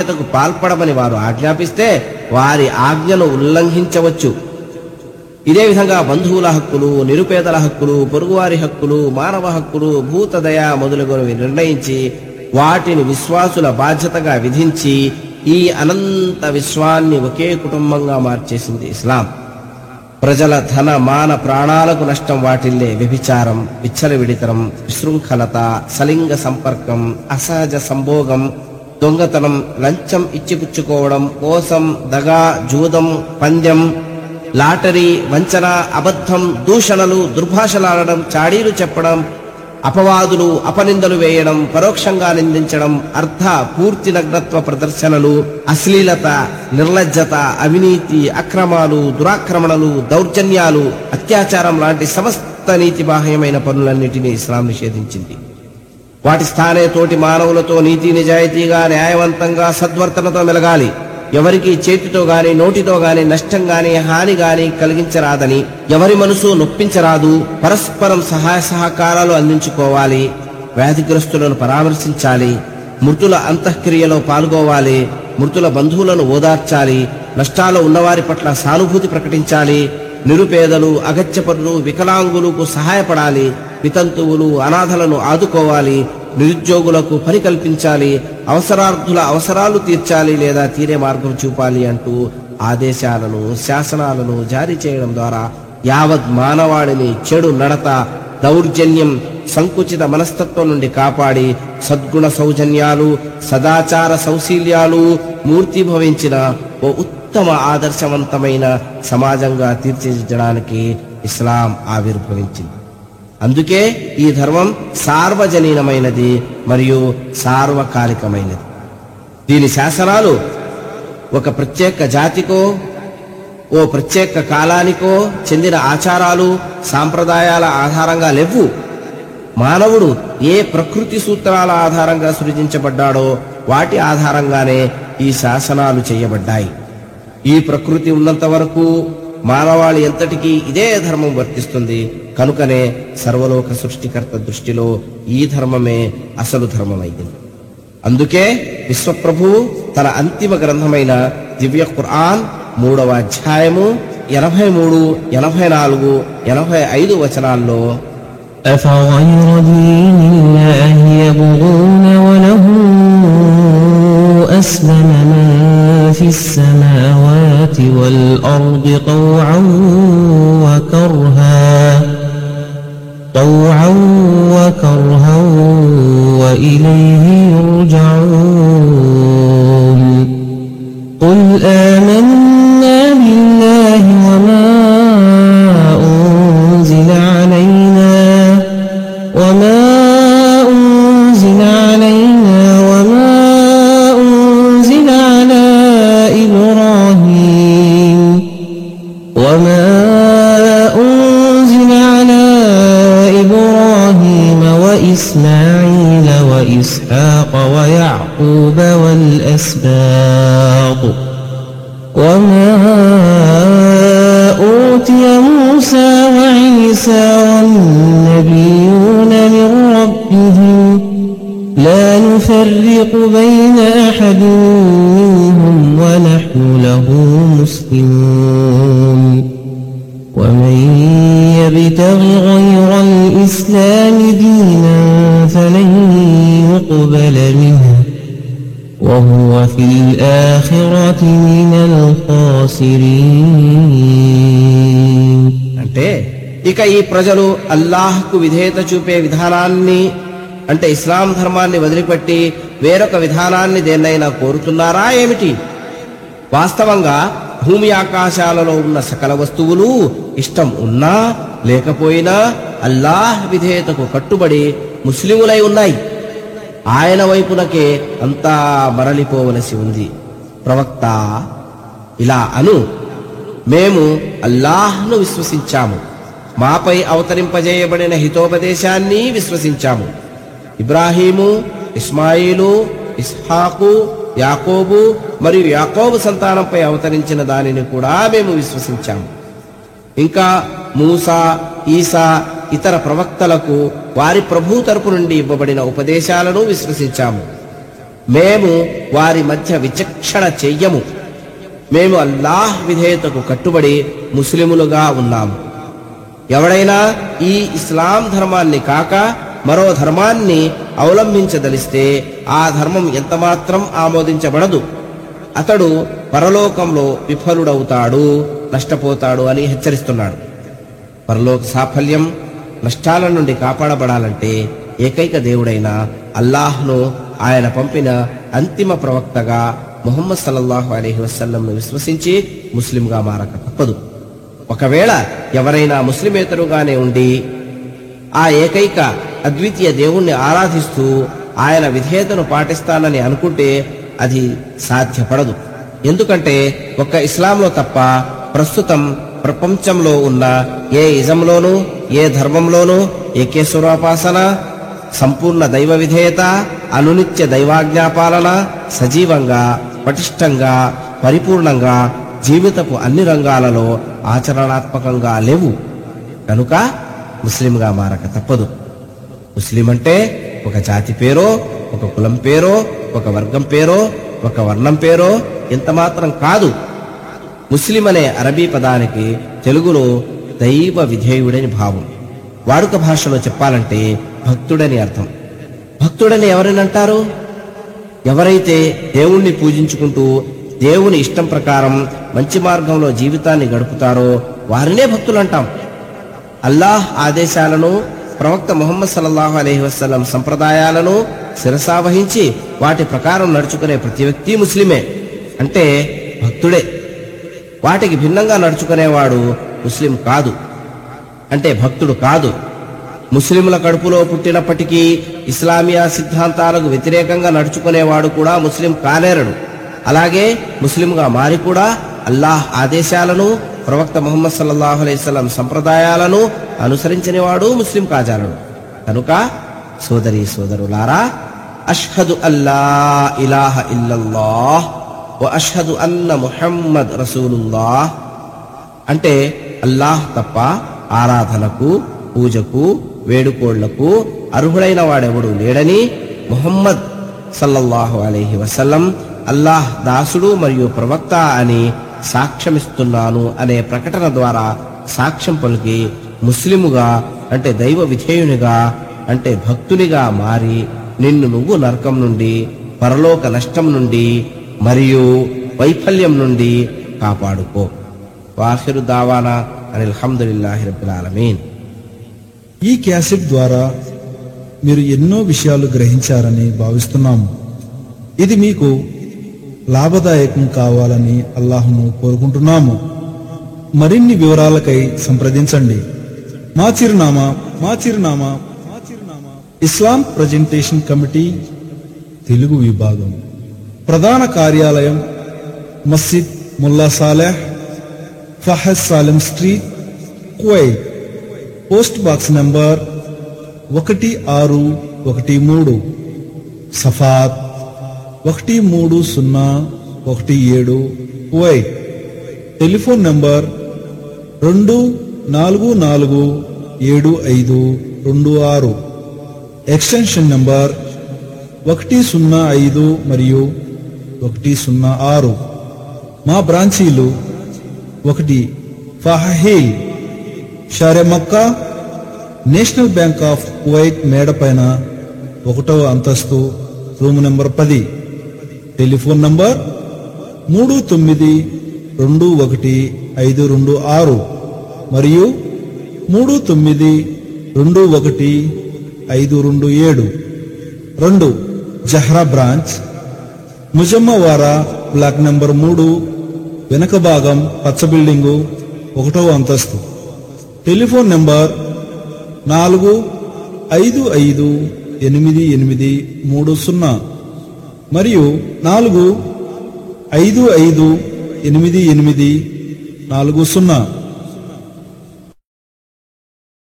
కు పాల్పడమని వారు ఆజ్ఞాపిస్తే వారి ఆజ్ఞను ఉల్లంఘించవచ్చు. ఇదే విధంగా బంధువుల హక్కులు, నిరుపేదల హక్కులు, పొరుగువారి హక్కులు, మానవ హక్కులు, భూతదయ మొదలగునవి నిర్ణయించి వాటిని విశ్వాసుల బాధ్యతగా విధించి ఈ అనంత విశ్వాన్ని ఒకే కుటుంబంగా మార్చేసింది ఇస్లాం. ప్రజల ధన మాన ప్రాణాలకు నష్టం వాటిల్లే వ్యభిచారం, విచ్చలవిడితనం, విశృంఖలత, సలింగ సంపర్కం, అసహజ సంభోగం, దొంగతనం, లంచం ఇచ్చిపుచ్చుకోవడం, మోసం, దగా, జూదం, పందెం, లాటరీ, వంచన, అబద్ధం, దూషణలు, దుర్భాషలాడడం, చాడీలు చెప్పడం, అపవాదులు, అపనిందలు వేయడం, పరోక్షంగా నిందించడం, అర్ధ పూర్తి నగ్నత్వ ప్రదర్శనలు, అశ్లీలత, నిర్లజ్జత, అవినీతి, అక్రమాలు, దురాక్రమణలు, దౌర్జన్యాలు, అత్యాచారం లాంటి సమస్త నీతిబాహ్యమైన పనులన్నిటినీ ఇస్లాం నిషేధించింది. వాటి స్థానే తోటి మానవులతో నీతి నిజాయితీగా, న్యాయవంతంగా, సద్వర్తనతో మెలగాలి. ఎవరికి చేతితో గాని నోటితో గాని నష్టం గాని హాని గాని కలిగించరాదని, ఎవరి మనసు నొప్పించరాదు. పరస్పరం సహాయ సహకారాలు అందించుకోవాలి. వ్యాధిగ్రస్తులను పరామర్శించాలి. మృతుల అంతఃక్రియలో పాల్గొవాలి. మృతుల బంధువులను ఓదార్చాలి. నష్టాలు ఉన్నవారి పట్ల సానుభూతి ప్రకటించాలి. నిరుపేదలు, అగత్యపరులు, వికలాంగులకు సహాయపడాలి. వితంతువులు, అనాథలను ఆదుకోవాలి. నిరుద్యోగులకు పని కల్పించాలి. అవసరార్థుల అవసరాలు తీర్చాలి లేదా తీరే మార్గం చూపాలి అంటూ ఆదేశాలను, శాసనాలను జారీ చేయడం ద్వారా యావత్ మానవాళిని చెడు నడత, దౌర్జన్యం, సంకుచిత మనస్తత్వం నుండి కాపాడి సద్గుణ సౌజన్యాలు, సదాచార సౌశీల్యాలు మూర్తిభవించిన ఓ ఉత్తమ ఆదర్శవంతమైన సమాజంగా తీర్చిదిద్దడానికి ఇస్లాం ఆవిర్భవించింది. అందుకే ఈ ధర్మం సార్వజనీనమైనది మరియు సార్వకాలికమైనది. దీని శాసనాలు ఒక ప్రత్యేక జాతికో, ఓ ప్రత్యేక కాలానికో చెందిన ఆచారాలు, సాంప్రదాయాల ఆధారంగా లేవు. మానవుడు ఏ ప్రకృతి సూత్రాల ఆధారంగా సృజించబడ్డాడో వాటి ఆధారంగానే ఈ శాసనాలు చేయబడ్డాయి. ఈ ప్రకృతి ఉన్నంత వరకు మానవాళి ఎంతటికీ ఇదే ధర్మం వర్తిస్తుంది. కనుకనే సర్వలోక సృష్టికర్త దృష్టిలో ఈ ధర్మమే అసలు ధర్మమైంది. అందుకే విశ్వప్రభువు తన అంతిమ గ్రంథమైన దివ్య ఖురాన్ 3వ అధ్యాయము 83, 84, 85 వచనాల్లో أفغير دين الله يبغون وله أسلم من في السماوات والأرض طوعا وكرها وإليه يرجعون قل آمنا بالله وما أنزل علينا وما أنزل على إبراهيم وإسماعيل وإسحاق ويعقوب والأسباط وما أوتي موسى وعيسى والنبيون من ربهم لا نفرق بين أحد منهم ونحن له مسلمون ومن يبتغ غير الإسلام دينا فلن يقبل منه وهو في الآخرة من الخاسرين. అంటే ఇక ఈ ప్రజలు అల్లాహ్కు విధేయత చూపే విధానాన్ని అంటే ఇస్లాం ధర్మాన్ని వదిలిపెట్టి వేరొక విధానాన్ని దేన్నైనా కోరుతున్నారా ఏమిటి? వాస్తవంగా భూమి ఆకాశాలలో ఉన్న సకల వస్తువులు ఇష్టం ఉన్నా లేకపోయినా అల్లాహ్ విధేయతకు కట్టుబడి ముస్లిములై ఉన్నాయి. ఆయన వైపునకే అంతా మరలిపోవలసి ఉంది. ప్రవక్త ఇలా అను, మేము అల్లాహ్ను విశ్వసించాము, మాపై అవతరింపజేయబడిన హితోపదేశాన్ని విశ్వసించాము. ఇబ్రాహీము, ఇస్మాయిలు, ఇస్హాకు, యాకోబు మరియు యాకోబు సంతానంపై అవతరించిన దానిని కూడా మేము విశ్వసించాము. ఇంకా మూసా, ఈసా ఇతర ప్రవక్తలకు వారి ప్రభు తరపు నుండి ఇవ్వబడిన ఉపదేశాలను విశ్వసించాము. మేము వారి మధ్య విచక్షణ చెయ్యము. మేము అల్లాహ్ విధేయతకు కట్టుబడి ముస్లిములుగా ఉన్నాము. ఎవడైనా ఈ ఇస్లాం ధర్మాన్ని కాక మరో ధర్మాన్ని అవలంబించదలిస్తే ఆ ధర్మం ఎంతమాత్రం ఆమోదించబడదు. అతడు పరలోకంలో విఫలుడవుతాడు, నష్టపోతాడు అని హెచ్చరిస్తున్నాడు. పరలోక సాఫల్యం, నష్టాల నుండి కాపాడబడాలంటే ఏకైక దేవుడైన అల్లాహ్ను, ఆయన పంపిన అంతిమ ప్రవక్తగా ముహమ్మద్ సల్లల్లాహు అలైహి వసల్లంను విశ్వసించి ముస్లింగా మారక తప్పదు. ఒకవేళ ఎవరైనా ముస్లిమేతరుగానే ఉండి ఆ ఏకైక అద్వితీయ దేవుణ్ణి ఆరాధిస్తూ ఆయన విధేయతను పాటిస్తానని అనుకుంటే అది సాధ్యపడదు. ఎందుకంటే ఒక్క ఇస్లాంలో తప్ప ప్రస్తుతం ప్రపంచంలో ఉన్న ఏ ఇజంలోనూ, ఏ ధర్మంలోనూ ఏకేశ్వరోపాసన, సంపూర్ణ దైవ విధేయత, అనునిత్య దైవాజ్ఞాపాలన సజీవంగా, పటిష్టంగా, పరిపూర్ణంగా జీవితపు అన్ని రంగాలలో ఆచరణాత్మకంగా లేవు. కనుక ముస్లింగా మారక తప్పదు. ముస్లిం అంటే ఒక జాతి పేరో, ఒక కులం పేరో, ఒక వర్గం పేరో, ఒక వర్ణం పేరో ఎంత మాత్రం కాదు. ముస్లిం అనే అరబీ పదానికి తెలుగులో దైవ విధేయుడని భావం. వాడుక భాషలో చెప్పాలంటే భక్తుడని అర్థం. భక్తుడని ఎవరిని అంటారు? ఎవరైతే దేవుణ్ణి పూజించుకుంటూ దేవుని ఇష్టం ప్రకారం మంచి మార్గంలో జీవితాన్ని గడుపుతారో వారినే భక్తులంటాం. అల్లాహ్ ఆదేశాలను, ప్రవక్త ముహమ్మద్ సల్లల్లాహు అలైహి వసల్లం సంప్రదాయాలను శిరసావహించి వాటి ప్రకారం నడుచుకునే ప్రతి వ్యక్తి ముస్లిమే, అంటే భక్తుడే. వాటికి భిన్నంగా నడుచుకునేవాడు ముస్లిం కాదు, అంటే భక్తుడు కాదు. ముస్లింల కడుపులో పుట్టినప్పటికీ ఇస్లామియా సిద్ధాంతాలకు వ్యతిరేకంగా నడుచుకునేవాడు కూడా ముస్లిం కానేరడు. అలాగే ముస్లింగా మారి కూడా అల్లాహ్ ఆదేశాలను, ప్రవక్త ముహమ్మద్ సల్లల్లాహు అలైహి వసల్లం సంప్రదాయాలను అనుసరించని వాడు ముస్లిం కాజాలడు. కనుక సోదరీ సోదరులారా, అష్హదు అల్లా ఇలాహ ఇల్లల్లాహ్ వ అష్హదు అన్న ముహమ్మద్ రసూలుల్లాహ్ అంటే అల్లాహ్ తప్ప ఆరాధనకు, పూజకు, వేడుకోళ్లకు అర్హుడైన వాడెవడు లేడని, ముహమ్మద్ సల్లల్లాహు అలైహి వసల్లం అల్లాహ్ దాసుడు మరియు ప్రవక్త అని సాక్ష్యమిస్తున్నాను అనే ప్రకటన ద్వారా సాక్ష్యం పలికి ముస్లిముగా, అంటే దైవ విధేయునిగా, అంటే భక్తునిగా మారి నిన్ను నువ్వు నరకం నుండి, పరలోక నష్టం నుండి మరియు వైఫల్యం నుండి కాపాడుకో. వాఖిరు దావానా అనిల్ హమ్దులిల్లాహి రబ్బిల్ ఆలమీన్. ఈ క్యాసెట్ ద్వారా మీరు ఎన్నో విషయాలు గ్రహించారని భావిస్తున్నాము. ఇది మీకు లాభదాయకం కావాలని అల్లాహ్ను కోరుకుంటున్నాము. మరిన్ని వివరాలకై సంప్రదించండి. మా చిరునామా ఇస్లాం ప్రజెంటేషన్ కమిటీ, తెలుగు విభాగం, ప్రధాన కార్యాలయం Masjid Mulla Saleh, Fahad Salem Street, Kuwait. Post box number 1613, Safat 13017, Kuwait. Telephone number 2447526, extension number 105 మరియు 106. మా బ్రాంచీలు 1 Fahaheel, Shara Makkah, National Bank of Kuwait మేడపైన 1వ అంతస్తు, రూమ్ నంబర్ 10. టెలిఫోన్ నంబర్ 39212526 మరియు 39212527. 2 జహ్రా బ్రాంచ్, ముజమ్మవారా, బ్లాక్ నంబర్ 3, వెనక భాగం, పచ్చ బిల్డింగు, 1వ అంతస్తు. టెలిఫోన్ నంబర్ 455830 మరియు 455840.